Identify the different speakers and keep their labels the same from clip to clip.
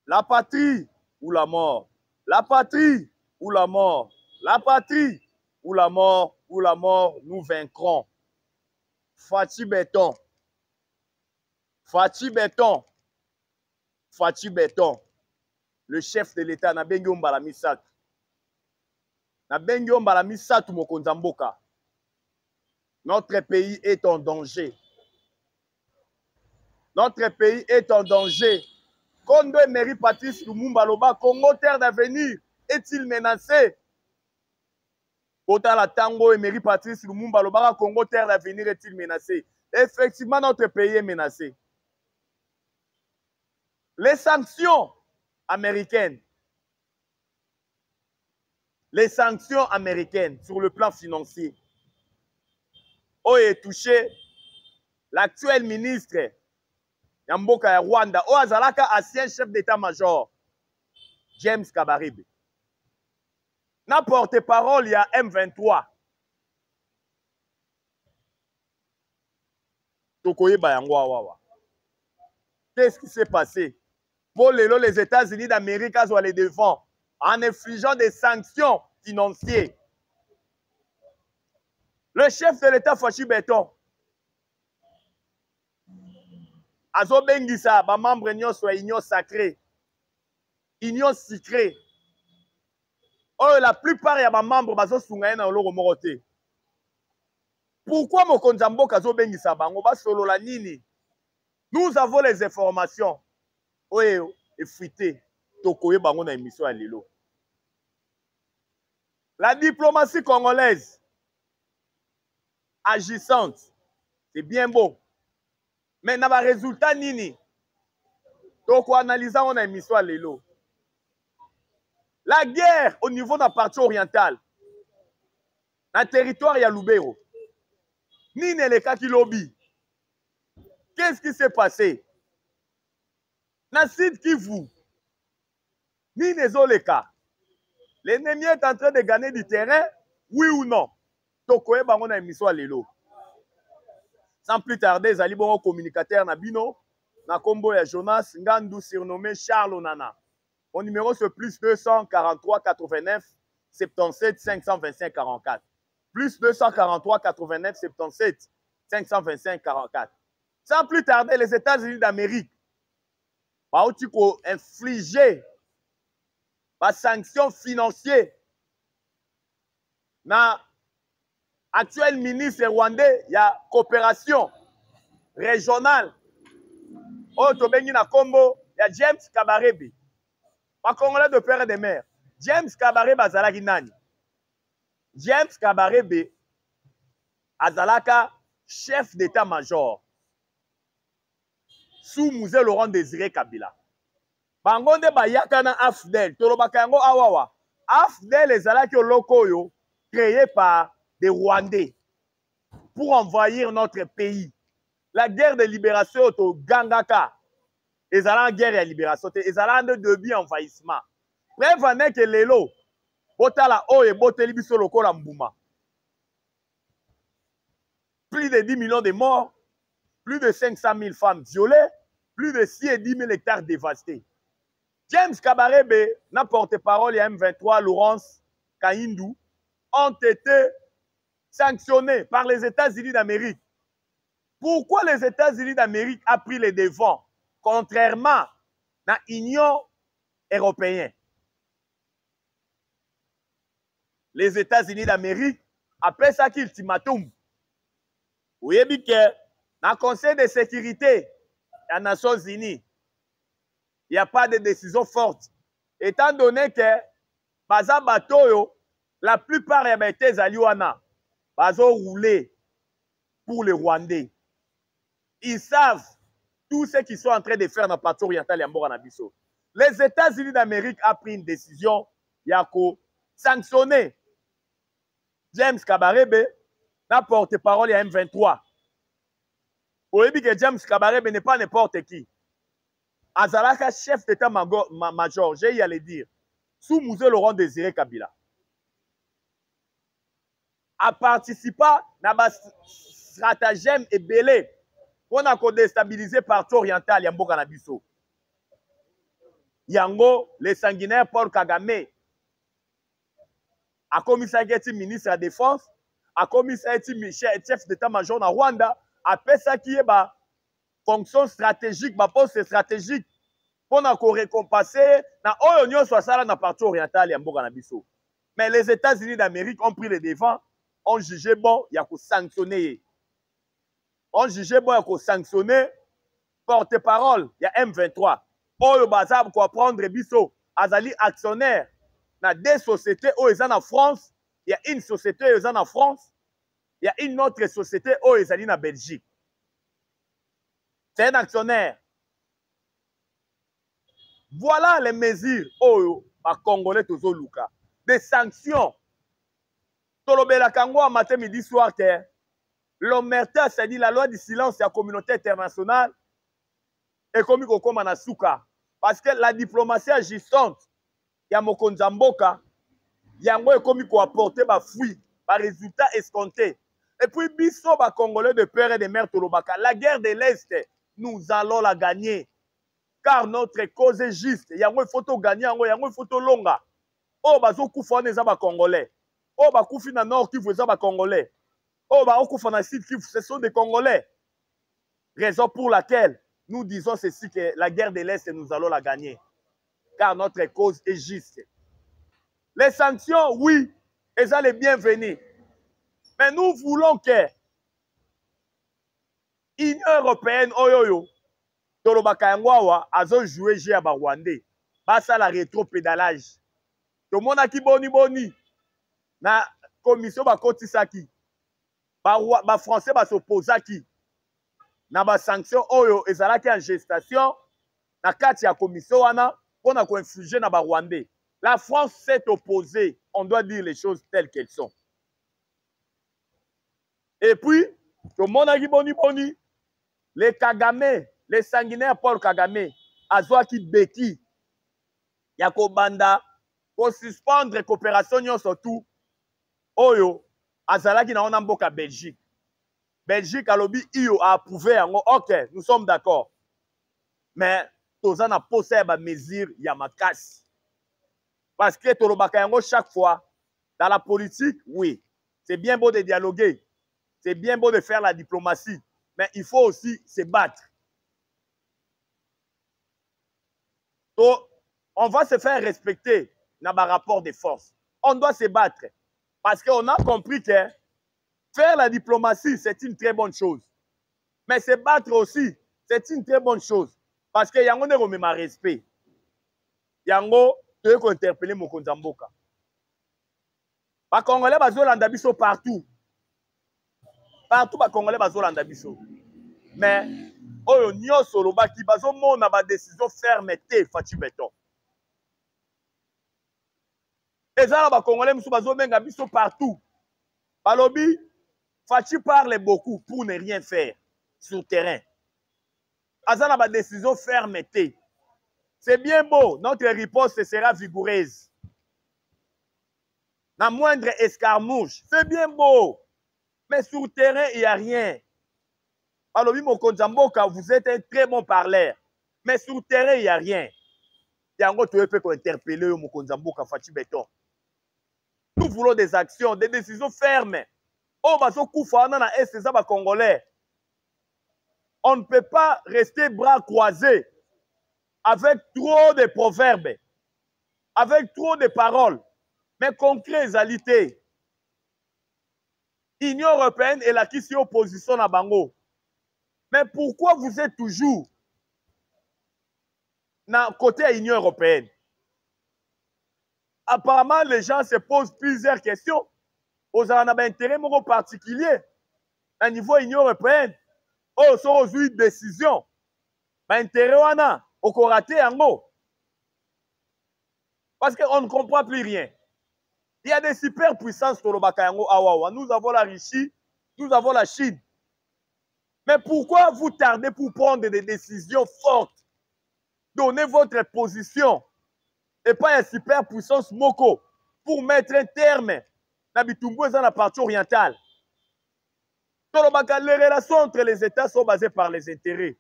Speaker 1: La patrie ou la mort. La patrie ou la mort. La patrie ou la mort, nous vaincrons. Fachi Béton. Fachi Béton. Fachi Béton. Le chef de l'État na bengi ombala misatu. Na bengi ombala misatu mokonza mboka. Notre pays est en danger. Notre pays est en danger. Kondo Emery Patrice Lumumba Loba, Congo terre d'avenir, est-il menacé? Kota la Tango Emery Patrice Lumumba Loba, Congo terre d'avenir, est-il menacé? Effectivement, notre pays est menacé. Les sanctions américaines sur le plan financier ont touché l'actuel ministre Yamboka ya Rwanda, Oazalaka, ancien chef d'état-major, James Kabarebe. Na porte-parole, il y a M23. Tokoye Bayangwa. Qu'est-ce qui s'est passé? Pour les États-Unis d'Amérique sont allés devant en infligeant des sanctions financières. Le chef de l'État, Fachi Béton, Azo Bengisa, ba membre nyonso union sacrée, union secrète. Oh, la plupart ya ba membre bazo sunga na loro morote. Pourquoi mokonza mboka Azo Bengisa bango ba solo la nini? Nous avons les informations. Oye, effrité. Tokoye bango na émission à Lilo. La diplomatie congolaise agissante, c'est bien beau. Mais n'a pas résultat nini. Donc, on analyse on a émission à l'élo. La guerre au niveau de la partie orientale, dans le territoire, il y a Lubero. Nini le cas qui lobby. Qu'est-ce qui s'est passé? Dans le site Kivu, Nini le cas. L'ennemi est en train de gagner du terrain, oui ou non? Donc, on a émission à l'élo. Sans plus tarder, les bon communicateur Nabino, na combo ya Jonas Ngandou surnommé Charles Onana. Mon numéro c'est plus 243 89 77 525 44. Plus 243 89 77 525 44. Sans plus tarder, les États-Unis d'Amérique ont infligé des sanctions financières na actuel ministre rwandais, il y a coopération régionale. Oh, Tobengi na Kombo, il y a James Kabarebe. Pas Congolais de père et de mère. James Kabarebe azalaki nani? James Kabarebe azalaka chef d'état-major sous Musée Laurent Désiré Kabila. Bangonde bayaka na AFDEL. Tolobaka yango awawa. AFDEL ezalaki lokoyo créé par des Rwandais pour envahir notre pays. La guerre de libération au Gangaka. Ils allaient en guerre de libération. Ils allaient en début envahissement. Prévenez que l'élo, botala o et boteli biso lokola mbuma. Plus de 10 millions de morts, plus de 500 000 femmes violées, plus de 6 et 10 000 hectares dévastés. James Kabarebe, na porte-parole et M23, Laurence Kahindou, ont été sanctionnés par les États-Unis d'Amérique. Pourquoi les États-Unis d'Amérique ont pris les devants, contrairement à l'Union européenne? Les États-Unis d'Amérique appellent ça ultimatum. Vous voyez que dans le Conseil de sécurité des Nations Unies, il n'y a pas de décision forte. Étant donné que Baza Batoyo, la plupart des États-Unis bazo rouler pour les Rwandais. Ils savent tout ce qu'ils sont en train de faire dans la partie orientale ya mboka na biso. Les États-Unis d'Amérique ont pris une décision ya ko sanctionner James Kabarebe, na porte-parole ya M23. Oyebi que James Kabarebe n'est pas n'importe qui. Azalaka chef d'état-major, j'ai y à le dire, sous Mouzé Laurent Désiré Kabila. A participé à un stratagème et belé pour déstabiliser partout oriental ya mboka na biso. Yango, les sanguinaires Paul Kagame, a commissaire qui ministre de la Défense, a commissaire qui chef d'état-major na Rwanda, a fait ça qui est ba fonction stratégique, ba poste stratégique pour récompenser na oyo nyonso asala na partie orientale ya mboka na biso. Mais les États-Unis d'Amérique ont pris le devant, ont jugé bon, il y a qu'à sanctionner. On jugé bon, il y a qu'à sanctionner porte-parole, il y a M23. Oyo bazab ko prendre biso azali actionnaire na deux sociétés où ils sont en France, il y a une société où ils sont en France, il y a une autre société où ils sont en Belgique. C'est un actionnaire. Voilà les mesures où les Congolais tozo luka. Des sanctions. Tolobela kango à matin midi soir que l'omerta, c'est-à-dire la loi du silence de la communauté internationale, est comme Kokoma na suka. Parce que la diplomatie agissante, il y a Mokonza Mboka, yango est comme ko apporter ba fruit, ba résultat escompté. Et puis biso ba Congolais de père et de mère tolobaka, la guerre de l'Est, nous allons la gagner. Car notre cause est juste. Yango il faut to gagner, yango il faut to longa. Oh bazo kufa neza ba Congolais. Oh ba kufi na Nord Kivu eza ba Congolais. Oh ba kufa na Sud Kivu, ce sont des Congolais. Raison pour laquelle nous disons ceci que la guerre de l'Est nous allons la gagner. Car notre cause est juste. Les sanctions, oui, elles sont les bienvenues. Mais nous voulons que l'Union européenne, oyoyo, tolobaka yango azo jouer jeu à ba Rwandais. Basa la rétro-pédalage. Tout le monde a qui boni. Na commission ba kotisaki. Ba français ba s'opposaki. Na ba sanction oyo ezalaki en gestation. Na kati ya commission wana pour na ko infliger na ba Rwandais. La France s'est opposée. On doit dire les choses telles qu'elles sont. Et puis, tout le monde a dit boni. Les Kagame, les sanguinaires Paul Kagame, Azwaki Beki, Yako Banda, pour suspendre coopération surtout, Oyo, Azalaki na onamboka Belgique. Belgique a lobby IO a approuvé, ok, nous sommes d'accord. Mais, Tozan a posé ma mesure Yamakas. Parce que Tolobaka yango chaque fois, dans la politique, oui, c'est bien beau de dialoguer, c'est bien beau de faire la diplomatie, mais il faut aussi se battre. Donc, on va se faire respecter dans le rapport de force. On doit se battre. Parce qu'on a compris que faire la diplomatie, c'est une très bonne chose. Mais se battre aussi, c'est une très bonne chose. Parce que yango ne remet ma respect. Yango, tu veux interpeller Mokonza Mboka. Les Congolais bazolanda biso partout. Partout les Congolais bazolanda biso. Mais oyo nyonso lobaki bazomona ba décision ferme te Fachi Beton. Ezala ba Congolais musu bazobenga biso partout. Balobi Fachi parle beaucoup pour ne rien faire sur terrain. Azala ba décision ferme te. C'est bien beau, notre riposte sera vigoureuse. La moindre escarmouche, c'est bien beau. Mais sur le terrain, il n'y a rien. Alors, Mokonza Mboka, vous êtes un très bon parleur. Mais sur le terrain, il n'y a rien. Yango, tu peux interpeller Mokonza Mboka, Fachi Beton. Nous voulons des actions, des décisions fermes. Oh, baso Koufana na Est, c'est ça, Congolais. On ne peut pas rester bras croisés avec trop de proverbes, avec trop de paroles, mais concret, réalité. L'Union européenne est là qui s'y opposition à Bango. Mais pourquoi vous êtes toujours dans côté de l'Union européenne? Apparemment, les gens se posent plusieurs questions. aux intérêts particuliers à niveau Union européenne. Oh, so une décision. Intérêt wana, au raté en haut. Parce qu'on ne comprend plus rien. Il y a des superpuissances sur le Bakayango Awawa. Nous avons la Russie, nous avons la Chine. Mais pourquoi vous tardez pour prendre des décisions fortes? Donnez votre position. Et pas une superpuissance Moko pour mettre un terme dans la partie orientale. Les relations entre les États sont basées par les intérêts.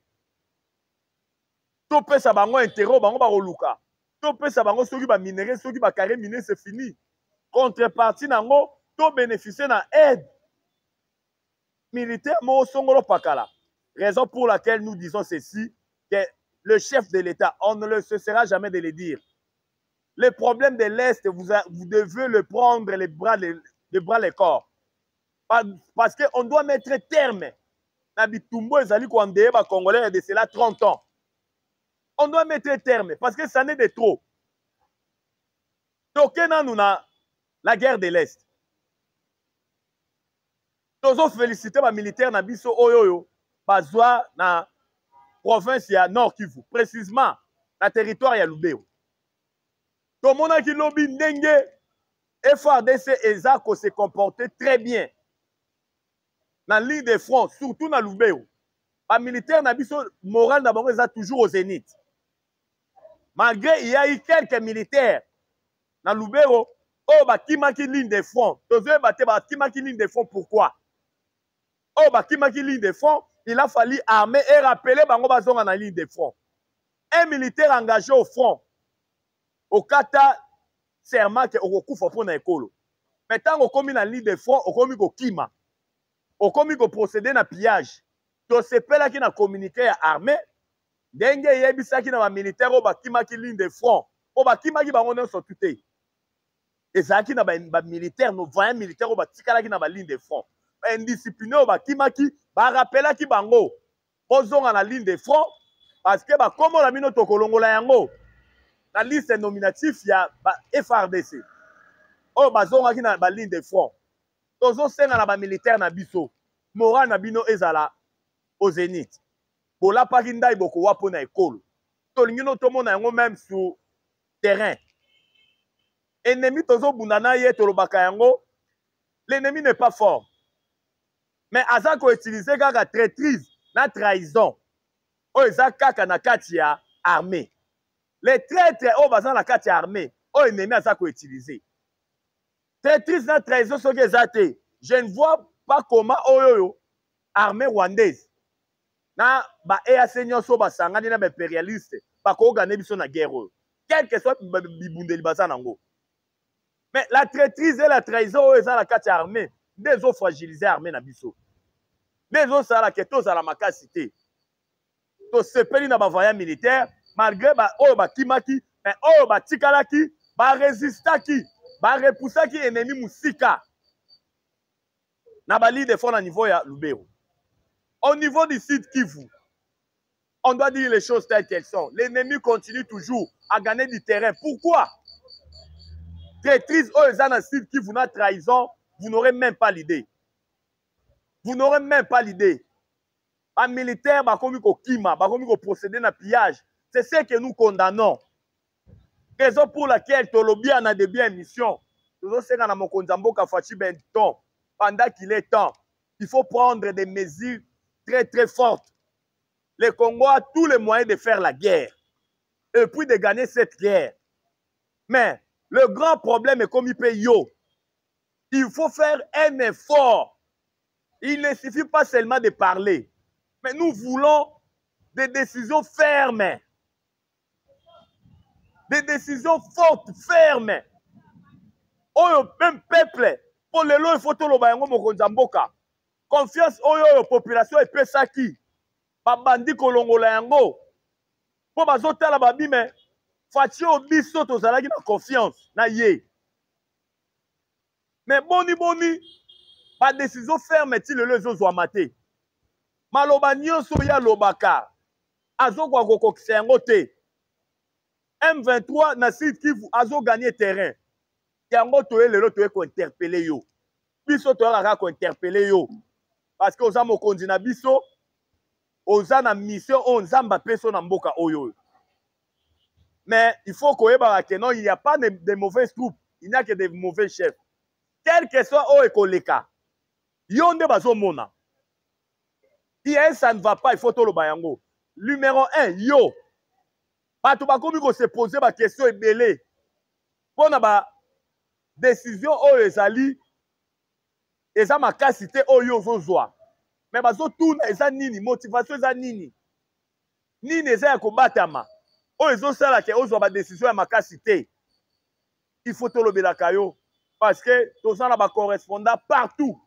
Speaker 1: Tout peut s'abango intérêt, bango baroluka. Tout peut s'abango soki ba minerais, soki ba carré miné, c'est fini. Contrepartie nango, tout bénéficier d'un aide militaire mo songolo pakala. Raison pour laquelle nous disons ceci, que le chef de l'État, on ne le cessera jamais de le dire. Le problème de l'Est, vous devez le prendre les bras les corps. Parce qu'on doit mettre terme. Nabitumbo ezali kwandeye ba Congolais de cela 30 ans. On doit mettre terme parce que ça n'est de trop. Donc, nous avons la guerre de l'Est. Nous avons félicité les militaires na biso oyoyo bazwa na province ya Nord Kivu, précisément na territoire ya Lubero. Tout le monde qui lobby ndenge FARDC ezako se comporter très bien. Dans la ligne de front, surtout dans Lubero. Les militaires na biso moral na bango eza toujours au zénith. Malgré il y a eu quelques militaires dans Lubero, oh bakimaki ligne de front. Tozoe bate bakimaki ligne de front pourquoi? Oh bakimaki ligne de front, il a fallu armer et rappeler bango bazonga na ligne de front. Un militaire engagé au front. Au kata serment que okufa pour na ekolo. Maintenant on komi na ligne de front, on komi ko kima. On komi ko procéder na pillage. To sepela ki na communiquer à armée. Denge yebisaki na ba militaire o bakimaki ligne de front. O bakimaki bango nyonso tuté. Ezaki na ba militaire no 20 militaire o batikalaki na ba ligne de front. Indiscipliné o bakimaki ba rappelaki bango. Bozonga na ligne de front parce que ba komo la mino tokolongola yango. La liste nominatif ya ba FARDC. O bazonga ki na ba ligne de front. Tozo senga na ba militaire na biso. Moral na bino ezala au zénith. Bola pakindai boko wapo na ekolo. Tolingi no tomona yango même sur terrain. Ennemi tozo bundana ye tolobaka yango. L'ennemi n'est pas fort. Mais azako utiliser kaka traîtrise na trahison. O eza kaka na kati ya armée. Les traîtres o bazan na kati ya armée. O ennemi azako utiliser. Traîtrise na trahison soki ezate. Je ne vois pas comment oyoyo armée rwandaise na ba EAC nyonso basangani na ba impérialiste bakogane biso na guerre oyo. Quel que soit bibundeli baza nango. Mais la traîtrise et la trahison oyo eza na kati ya armée nde ezo fragiliser armée na biso. Nde ezosala ke tozala makasi te. Tosepeli na bavaya militaire malgré ba oyo bakimaki mais oyo batikalaki barésistaki barepusaki ennemi musika na bali de fond na niveau ya Lubero. Au niveau du sud Kivu, on doit dire les choses telles qu'elles sont. L'ennemi continue toujours à gagner du terrain. Pourquoi? Traîtrise aux dans le sud Kivu, na trahison, vous n'aurez même pas l'idée. Vous n'aurez même pas l'idée. Un militaire, bakomi ko kima, bakomi ko procéder na pillage. C'est ce que nous condamnons. Raison pour laquelle Tolobi en a de bien mission. Nous sommes dans mon Konzamboka Fachi Benton. Pendant qu'il est temps, il faut prendre des mesures très très fortes. Le Congo a tous les moyens de faire la guerre et puis de gagner cette guerre. Mais le grand problème est comme il paye yo. Il faut faire un effort. Il ne suffit pas seulement de parler. Mais nous voulons des décisions fermes. Des décisions fortes, fermes. Oh, même peuple, pour le lot, il faut tout le bayango mokonzamboka. Confiance oyo population epesaki. Babandi kolongola yango. Po bazotala babime. Fachi obiso tozalaki na confiance na ye. Mais boni, ba décision ferme ti le ezozwa mate. Maloba nyonso ya lobaka. Azokwa kokokisa yango te. M23 na Sud Kivu azo gagner terrain. Yango toye lelo toye ko interpeller yo. biso toyaka ko interpeller yo parce que oza mokonzi na biso oza na mission oyo nzambe apeso na mboka oyo. Mais il faut koyeba que non, il n'y a pas de mauvaises troupes, il n'y a que de mauvais chefs. Quel que soit oyo ekoleka yo nde bazomona. Ça ne va pas, il faut toloba yango. Numéro 1, yo bato bakomi ko se poser ba question ebele pona ba décision oyo ezali eza makasi te oyo ozozwa. Mais bazotuna eza nini, motivation eza nini, nini eza ya kobatama oyo ezosala ke ozwa ba décision ya makasi te. Il faut tolobelaka yo parce que toza na ba correspondant partout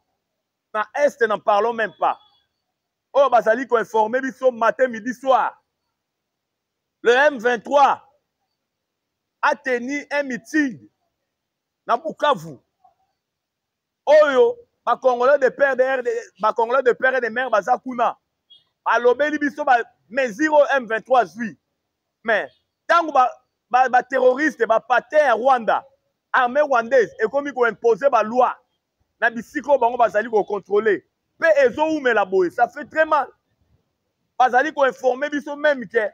Speaker 1: na est, n'en parlons même pas. Oh, bazali ko informer biso matin, midi, soir. Le M23 a tenu un meeting na Bukavu. Oyo, ba Congolais de père et de mère bazakuna. Alobeli biso ba mesure M23 zui. Mais tango ba terroriste ba pater Rwanda, armée rwandaise et komi ko imposer ba loi na bisiko bango bazali ko contrôler. Pe ezo oumela boye, ça fait très mal. Bazali ko informer biso même que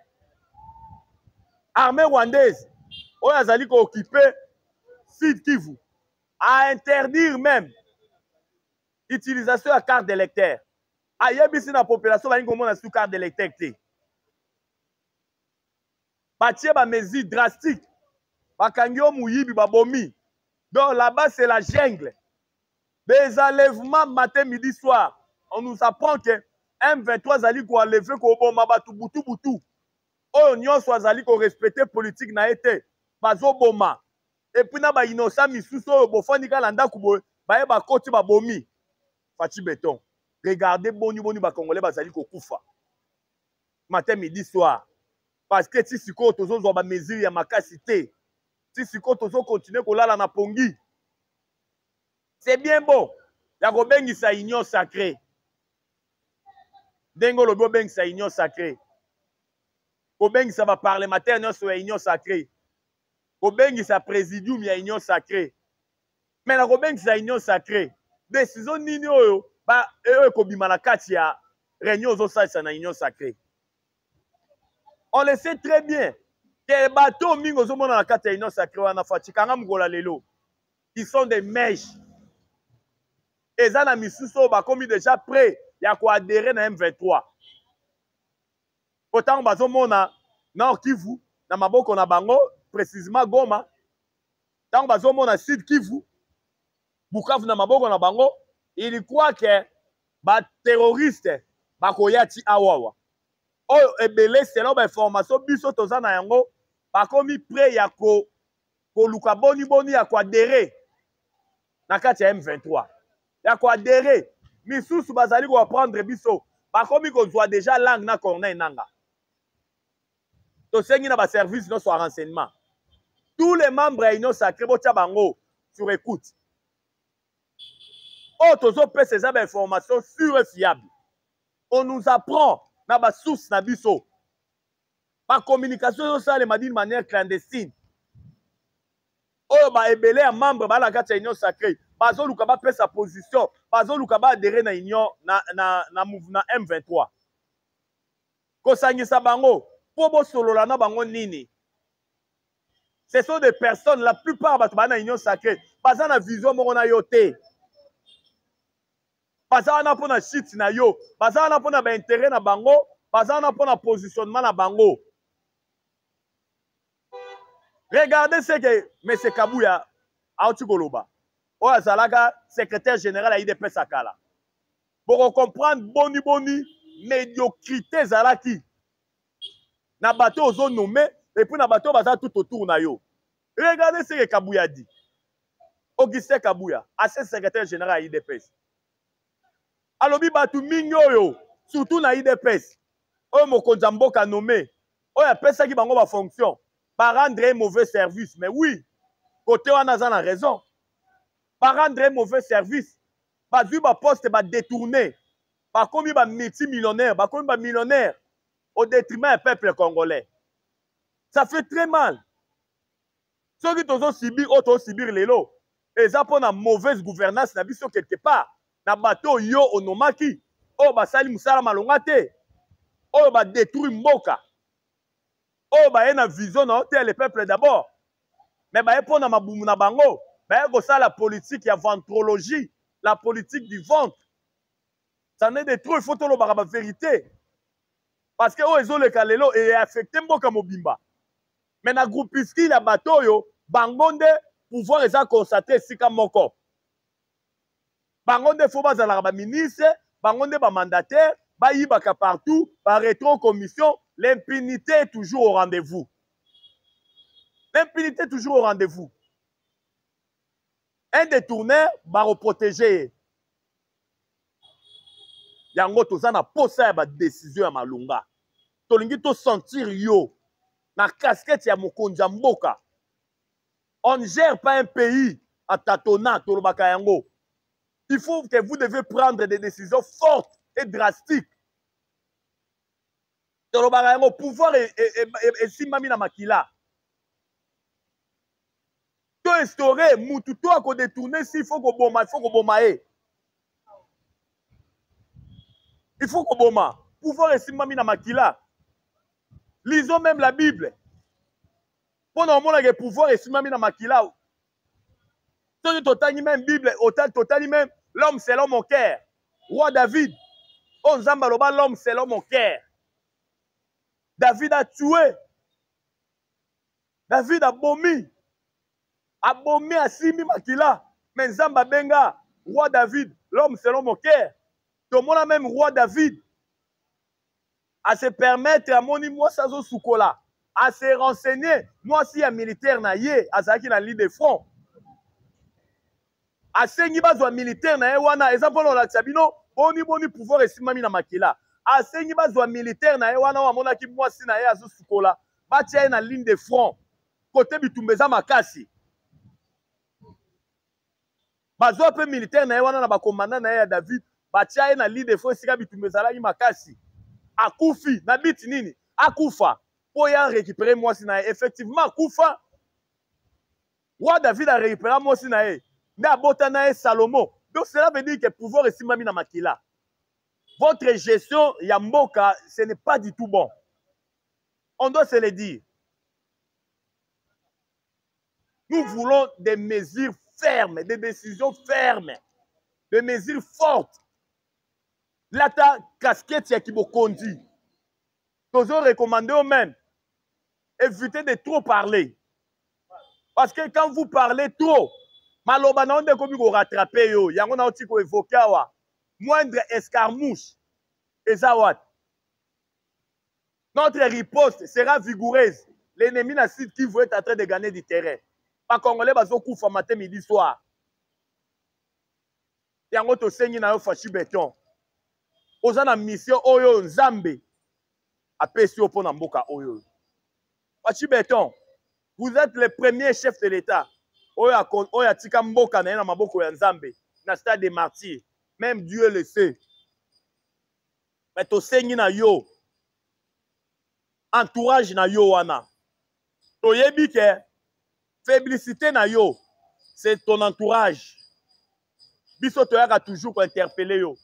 Speaker 1: armée rwandaise oyo azali ko occuper Sud Kivu à interdire même utilisation de carte d'électeur. Ayebisi na population ba ngomona sous carte d'électeur te. Batie ba mesures drastiques. Bakangi o muyibi babomi. Donc là-bas c'est la jungle. Des enlèvements matin, midi, soir. On nous apprend que M23 zali ko enlever ko boma batu butu butu. Oyo nyonso azali ko respecter politique na été. Bazo boma. Et puis na ba innocent misusu oyo bofandi kala ndako boye ba yeba koti ba bomi. Fati béton. Regardez boni ba Congolais bazali ko kufa. Matin, midi, soir. Parce que si siko tozo zo ba mesure ya makasi te. Si siko tozo continuer ko lala na pongi. C'est bien beau. Ya ko bengisa union sacrée. Dengo lobo bengisa union sacrée. Ko bengisa ba parlementaire nyonso ya union sacrée. Ko bengisa présidium ya union sacrée. Mais na ko bengisa union sacrée. Décision nini oyo ba ko bima na kati ya réunion zo salisa na union sacrée. On le sait très bien que bateau mingo zo mona na kati ya union sacrée wana fatikanga mugola lelo. Ils sont des mèches. Et ça, na misuso bakomi déjà prêt ya ko adhérer na M23. Autant bazo mona Nord Kivu na maboko na bango, précisément Goma. Tant bazo mona Sud Kivu, Bukavu na maboko na bango, il croit que ba terroriste bakoyati awawa. Oyo ebele selon ba information biso toza na yango, bakomi prêt ya ko luka boni ya ko adhérer na kati ya M23. Ya ko adhérer misusu bazali ko apprendre biso bakomi ko zwa déjà langue na corneille nanga to sengi na ba service no so renseignement tous les membres ya union sacrée botia bango sur écoute tozo pesa eza ba information sûre et fiable. On nous apprend na ba source na biso ba communication yo ça les d'une manière clandestine ba ebele ya membre ba la kati ya union sacrée bazo luka ba pesa position bazo luka ba adhérer na union na mouvement M23 ko sangisa bango po bo solola na bango nini. Ce sont des personnes, la plupart bato ba na union sacrée baza na vision moko na yo te, baza na pona shit na yo, baza na pona ba intérêt na bango, baza na pona positionnement na bango. Regardez ce que M. Kabouya a Koloba. O azalaka secrétaire général à IDP Sakala. Pour comprendre boni médiocrité zalaki. Na bateau ozo nommé et puis na bateau baza tout autour na yo. Regardez ce que Kabouya dit. Augustin Kabouya, ancien secrétaire général à IDPS. Alobi batu minyo yo, surtout na IDPS. O mokonza mboka nommé. O ya pesa ki bango ba fonction. Par rendre un mauvais service. Mais oui, côté on a raison. Par rendre un mauvais service. Par du poste ba détourné. Par combien ba multimillionnaire, par combien ba millionnaire au détriment du peuple congolais. Ça fait très mal. Ceux qui t'ont subi, autres subir les lots. eza pour na mauvaise gouvernance na biso quelque part na bato yo onomaki oyo basali musala malonga te oyo ba détruire mboka oyo baye na vision na hôtel le peuple d'abord mais baye pour na mabumu na bango baye kosala la politique ya ventrologie la politique du ventre ça n'est de trop il faut tolobaka ba vérité parce que oyo ezoleka lelo e affecté mboka mobimba mais na groupuscule ya bato oyo bango nde pouvoir eza constaté esika moko bango nde fo bazalaka baministre bango nde bamandataire bayibaka partout barétro commission l'impunité est toujours au rendez-vous l'impunité est toujours au rendez-vous un détourneur bareprotéger yango toza na posa ya badécision ya malonga tolingi tosentir yo na casquette ya mokonzi ya mboka. On ne gère pas un pays en tâtonnant, tolobaka yango. Il faut que vous devez prendre des décisions fortes et drastiques. Tolobaka yango, pouvoir et simami na makila. To instaurer, mutu to ako détourner, s'il faut ko boma, il faut ko bomae. Il faut ko boma. Pouvoir et simami na makila. Lisons même la Bible. Pendant mon le pouvoir et simami na makila. Totali même Bible, totali même l'homme selon mon cœur. Roi David. On zamba loba l'homme selon mon cœur. David a tué. David a bomi. A bomi a simi makila. Mais zamba benga roi David, l'homme selon mon cœur. Tout le monde a même roi David. À se permettre à mon moi sazo soukola. À se renseigner, moi si un militaire na ye, à ça qui na ligne de front. À sengi bazwa militaire na ye wana, exemple on la tsabino, boni pouvoir esimami na makila. À sengi bazwa militaire na ye wana wa mona ki moi si na ye azo soukola. Ba tia na ligne de front. Côté bitumbeza makasi. Bazwa pe militaire na ye wana na ba commandant na ye ya David, ba tia na ligne de front sika bitumbeza la makasi. Akufi na biti nini? Akufa. Pour y récupérer moi si na ye. Effectivement, Akufa. Roi David a récupéré moi si na ye. Mais Salomon. Donc cela veut dire que pouvoir est simami na makila. Votre gestion yamboka, ce n'est pas du tout bon. On doit se le dire. Nous voulons des mesures fermes, des décisions fermes, des mesures fortes. Là, ta casquette qui vous conduit. Toujours recommander aux mêmes. Évitez de trop parler. Parce que quand vous parlez trop, maloba na onde komi ko rattraper yo yango na oti ko évoquer wa moindre escarmouche ezawat notre riposte sera vigoureuse l'ennemi na site qui veut être en train de gagner du terrain pas congolais bazo kufa matin midi soir yango to sengi na yo fachi béton oza na mission oyo nzambe apesi yo pona mboka oyo fachi béton vous êtes le premier chef de l'État. Oya tika mboka na maboko ya nzambe na stade des martyrs. Même Dieu le sait. Mais to sengi na yo. Entourage na yo wana. To yebi ke féblicité na yo. C'est ton entourage. Biso to yaka toujours ko interpeller yo.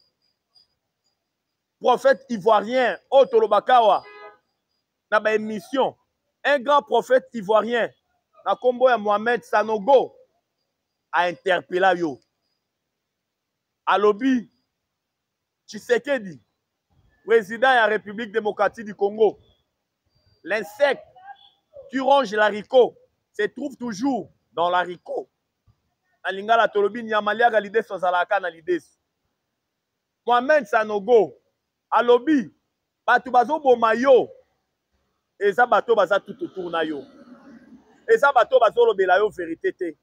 Speaker 1: Prophète ivoirien Otolobakawa na ba émission. Un grand prophète ivoirien, na kombo ya Mohamed Sanogo, a interpellé yo. Alobi, Tshisekedi, président de la République démocratique du Congo, l'insecte qui ronge l'haricot se trouve toujours dans l'haricot. Na lingala tolobi nyamalia galide sozalaka na lidesu. Mohamed Sanogo, alobi, batu bazo boma yo. Eza bato baza tout autour na yo. Eza bato bazo lobela yo vérité te.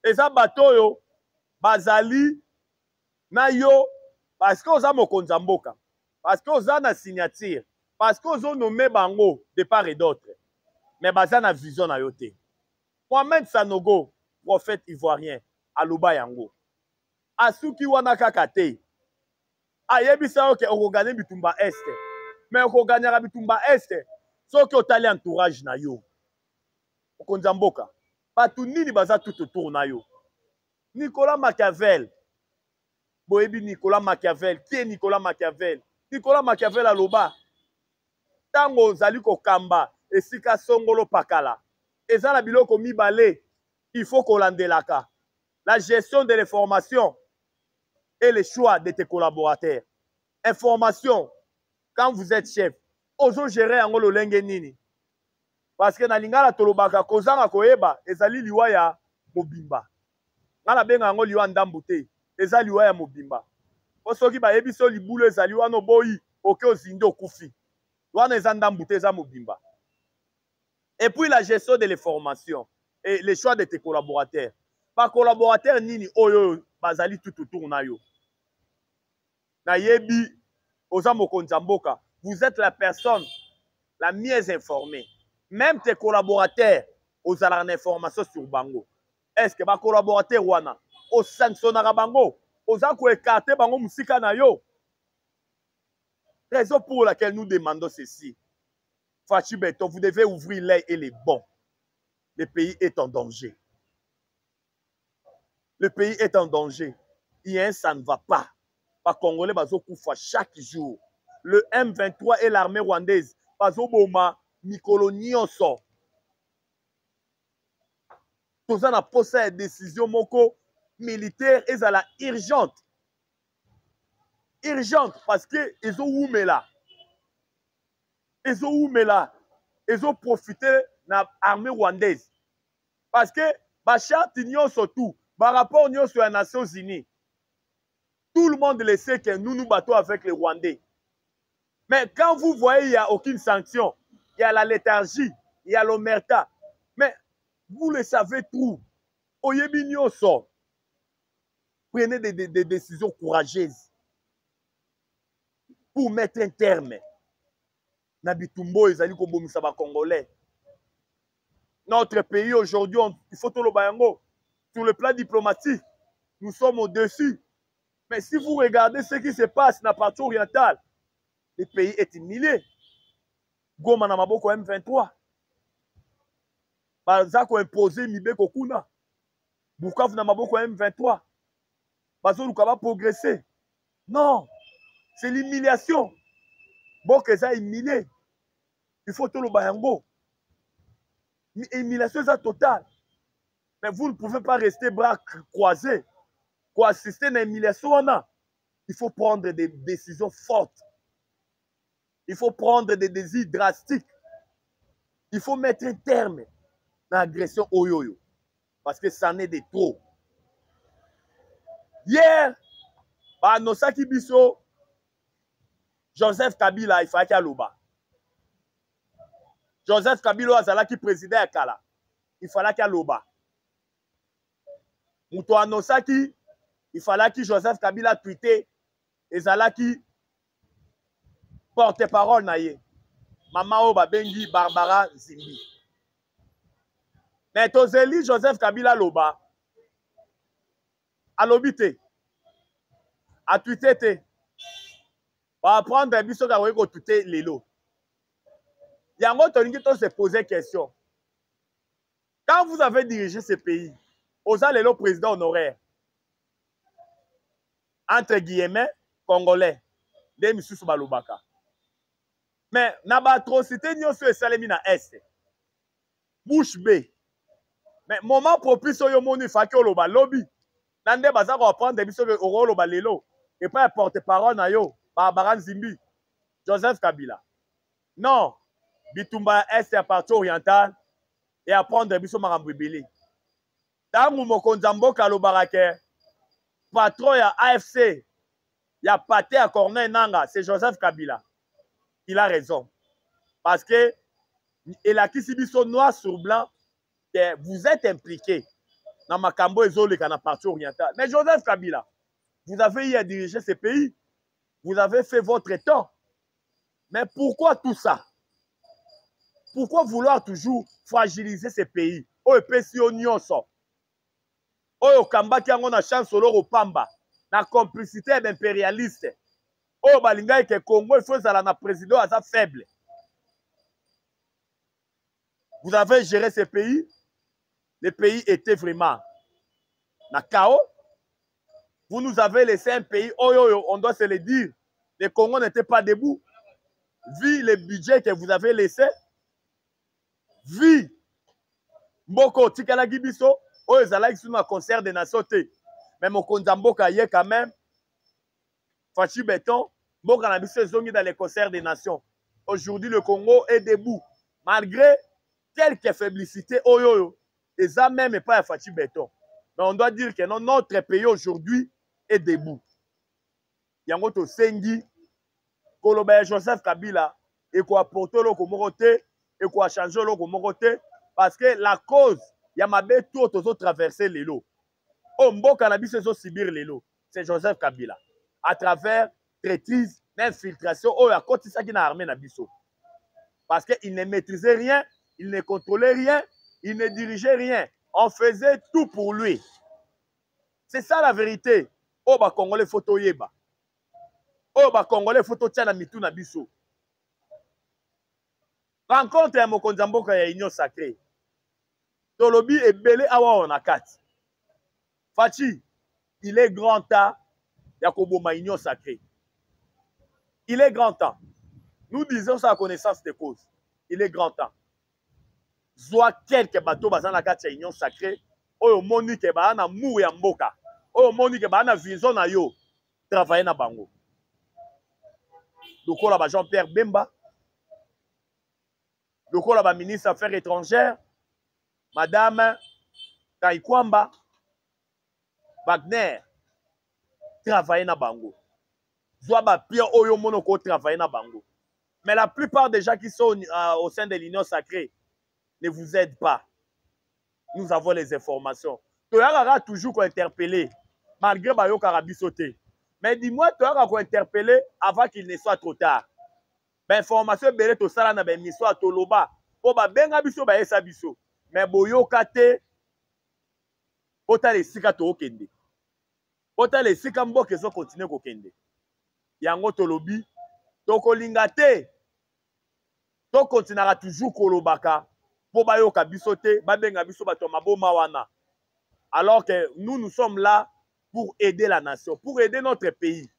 Speaker 1: Eza bato yo bazali na yo parce que oza mokonzi mboka. Parce que oza na signature. Parce que ozo nommé bango de part et d'autre. Mais baza na vision na yo te. Mohamed Sanogo, prophète ivoirien, aloba yango. Asuki wana kaka te. Ayebisa yo ke okogane bitumba este. Mais okoganyaka bitumba este. Soki otali entourage na yo. Okonza mboka. Batu nini baza tout autour na yo. Nicolas Machiavel. Boyebi Nicolas Machiavel. Qui est Nicolas Machiavel? Nicolas Machiavel à Loba. Tango zali ko kamba. Esika songolo pakala. Eza la biloko mibale. Il faut qu'on l'andelaka. La gestion de l'information et le choix de tes collaborateurs. Information, quand vous êtes chef, ozo gérer yango lo lenge nini. Parce que na lingala tolobaka kozanga koyeba ezali liwa ya mobimba. Ngala benga yango liwa ndambu te, ezali liwa ya mobimba. Po soki ba yebi so libulo ezali wana boyi, oke ozindi okufi. Wana eza ndambu te eza mobimba. Et puis la gestion de l'information et le choix de tes collaborateurs. Pas collaborateur nini oyo bazali tout autour na yo. Na yebi oza mokonzi mboka, vous êtes la personne la mieux informée. Même tes collaborateurs aux alarmes d'information sur bango. Est-ce que ba collaborateur wana au sanctionnera bango, aux ko écarter bango musika na yo. Raison pour laquelle nous demandons ceci. Fachi Beto, vous devez ouvrir l'œil et les bons. Le pays est en danger. Le pays est en danger. Hier, ça ne va pas. Par Congolais, bazo koufa chaque jour. Le M23 et l'armée rwandaise, bazo boma, Mikolo Nyonso. Tout ça n'a pas cette décision moko militaire et ça la urgente. Urgente parce que ils ont oumé là. Ils ont oumé là. Ils ont profité de l'armée rwandaise. Parce que Bachar Tignon surtout, par rapport aux Nations Unies, tout le monde le sait que nous nous battons avec les Rwandais. Mais quand vous voyez il n'y a aucune sanction, il y a la léthargie, il y a l'omerta. Mais vous le savez tout. Oyebi Nyonso, prenez des décisions courageuses pour mettre un terme. Nabitumbo ezali ko bomisa ba Congolais. Notre pays aujourd'hui, il faut tout le bayango. Sur le plan diplomatique, nous sommes au-dessus. Mais si vous regardez ce qui se passe dans la partie orientale, le pays est humilié. Goma na maboko M23. Bazako imposé Mibeko Kuna. Bukavu na maboko M23. Bazo lukaba progresser. Non, c'est l'humiliation. Bokeza humilié. Il faut tout le bayango. Humiliation est totale. Mais vous ne pouvez pas rester bras croisés. Pour assister à l'humiliation, il faut prendre des décisions fortes. Il faut prendre des décisions drastiques. Il faut mettre un terme à l'agression Oyoyo. Parce que ça en est de trop. Hier, par Nosaki Bisso, Joseph Kabila, il fallait qu'il y ait l'Oba. Joseph Kabila, qui présidait à Kala. Il fallait qu'il y ait l'Oba. Mouto Anosaki, il fallait que Joseph Kabila tweeté et Zalaki porte-parole naïe. Maman Oba Bengi Barbara Zimbi. Mais Tozeli Joseph Kabila Loba a lobité, a tweeté, va prendre un biseau qui a tweeté Lelo. Yango Toningi se poser question. Quand vous avez dirigé ce pays, Oza Lelo président honoraire, entre guillemets, congolais, de Missou Balobaka. Mais, na ba atrocité nyonso esalemi na Est. Bouche B. Mais, moment propice au yomoni faki oloba lobby. Nande baza ko prendre biso ke oro loba lelo. Et pas porte-parole na yo, Barbara Zimbi, Joseph Kabila. Non, Bitumba Est à partie orientale et à prendre biso makambo ebele. Tangu mokonzi mboka lobarake patron ya AFC, ya Paté à Corneille Nanga, c'est Joseph Kabila. Il a raison. Parce que il a quitté biso noir sur blanc que vous êtes impliqué dans Makambo et Zolé dans la partie orientale. Mais Joseph Kabila, vous avez eu à diriger ce pays. Vous avez fait votre temps. Mais pourquoi tout ça? Pourquoi vouloir toujours fragiliser ce pays? Oh, pesi nyonso. Oh, kamba ki yango na chance au pamba. Na complicité d'impérialiste. Oh, balinga ke Congo, il faut ça na président à sa faible. Vous avez géré ce pays. Le pays était vraiment na chaos. Vous nous avez laissé un pays, on doit se le dire, le Congo n'était pas debout. Vu le budget que vous avez laissé, vu Mboko Tikalaki Biso, ezalaki sur un concert des nations. Mais mon Mboka y est quand même, Fachi Béton, Mboka na biso zongi dans les concerts des nations. Aujourd'hui, le Congo est debout. Malgré quelques faiblicités, et ça même pas Fachi Béton. Mais on doit dire que non, notre pays aujourd'hui est debout. Yango to sengi, Koloba Joseph Kabila, et quoi apporter le Komoroté, et quoi changer le Komoroté, parce que la cause, Yamabe tout aux autres traverser les lots. Oh, Mboka na biso subir les lots. C'est Joseph Kabila. À travers traîtrise, l'infiltration, à côté ça qui n'a armé na biso. Parce qu'il ne maîtrisait rien, il ne contrôlait rien, il ne dirigeait rien. On faisait tout pour lui. C'est ça la vérité. Oh, bah, Congolais photo yeba. Oh, bah, Congolais photo tchana mitou na biso. Rencontre ya mokonzi mboka ya Union Sacrée. Tolobi et belé awa on a quatre. Fachi, il est grand temps Yakoboma Union Sacrée. Il est grand temps. Nous disons ça à connaissance de cause. Il est grand temps. Soit quelques bateaux basant la carte Union Sacrée. Oyo moni ke ba na mou ya mboka. Oyo moni ke ba na vision na yo. Travailler na bango. Lokola ba Jean-Pierre Bemba. Lokola ba ministre Affaires étrangères. Madame Kaikwamba. Wagner. Travailler na bango. Soit ba pire oyo monoko travailler na bango. Mais la plupart des gens qui sont au sein de l'Union Sacrée ne vous aident pas. Nous avons les informations. Tu auras toujours interpellé, malgré Bayo Karabi sauté. Mais dis-moi, tu auras interpellé avant qu'il ne soit trop tard. L'information est to sala na ben miso atoloba. Po ba benga biso ba esa biso. Mais boyo kate ota le sika to okende. Ota le sika mboke so continue ko kende. Yango tolobi tokolinga te. To continuera toujours kolobaka. Po bayo kabiso te, ba benga biso bato maboma wana. Alors que nous sommes là pour aider la nation, pour aider notre pays.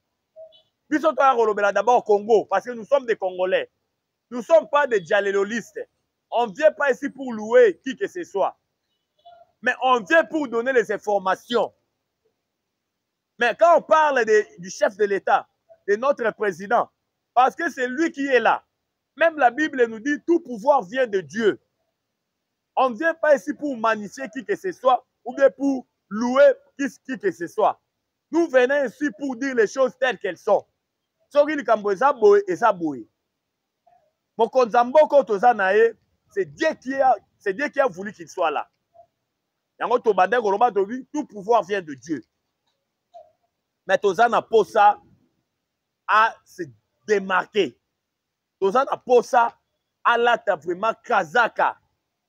Speaker 1: Biso to rolobela d'abord au Congo parce que nous sommes des Congolais. Nous ne sommes pas des dialélolistes. On ne vient pas ici pour louer qui que ce soit. Mais on vient pour donner les informations. Mais quand on parle du chef de l'État, de notre président, parce que c'est lui qui est là. Même la Bible nous dit tout pouvoir vient de Dieu. On ne vient pas ici pour magnifier qui que ce soit ou bien pour louer qui que ce soit. Nous venons ici pour dire les choses telles qu'elles sont. C'est Dieu qui a voulu qu'il soit là. Tout pouvoir vient de Dieu. Mais Tozana Posa a se démarqué. Tozana Posa a là vraiment Kazaka.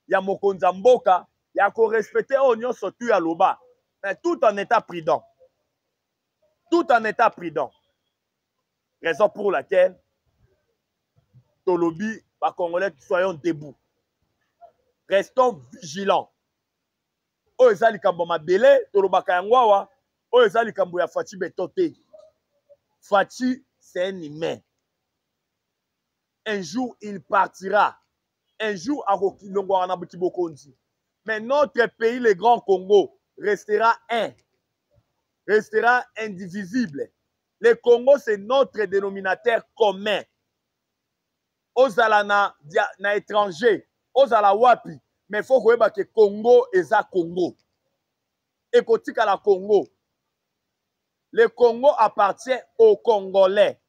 Speaker 1: Ya mokonza mboka, ya ko respecter onyo sotu ya loba. Mais tout en état prudent. Tout en état prudent. Raison pour laquelle Tolobi, les Congolais, soyons debout. Restons vigilants. O ezali kambo mabele, Tolobaka yangwawa, o ezali kambo ya Fachi Betote. Fachi, c'est un humain. Un jour, il partira. Un jour, mais notre pays, le Grand Congo, restera un, restera indivisible. Le Congo, c'est notre dénominateur commun. Ozala na étranger, ozala wapi, mais il faut que Congo est à Congo. Et kotika la Congo. Le Congo appartient aux Congolais.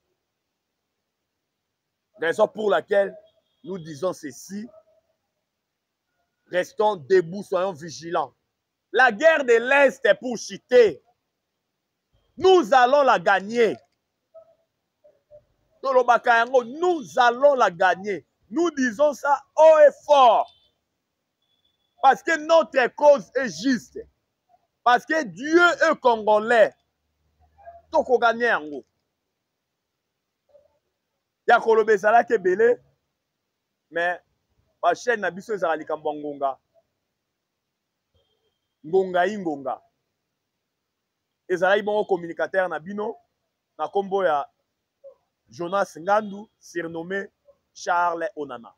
Speaker 1: Raison pour laquelle nous disons ceci. Restons debout, soyons vigilants. La guerre de l'Est est pour chuter. Nous allons la gagner. Nous allons la gagner. Nous disons ça haut et fort. Parce que notre cause est juste. Parce que Dieu est congolais. Toko gagner yango. Ya kolobe sala ke belé. Mais ma chaîne na biso ezali kambo ngonga. Ngonga ingonga. ezalaki bongo communicateur na bino na kombo ya Jonas Ngandu surnommé Charles Onana.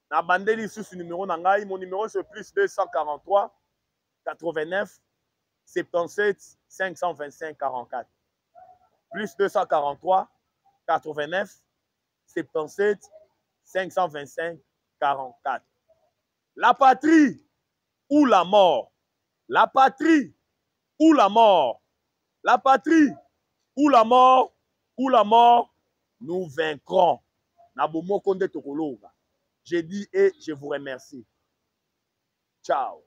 Speaker 1: Na bandeli sous numéro na ngai, mon numéro c'est plus 243 89 77 525 44. Plus 243 89 77 525 44. La patrie ou la mort. La patrie ou la mort. La patrie ou la mort. Ou la mort, nous vaincrons. Nabomo Konde Tokologa. Je dis et je vous remercie. Ciao.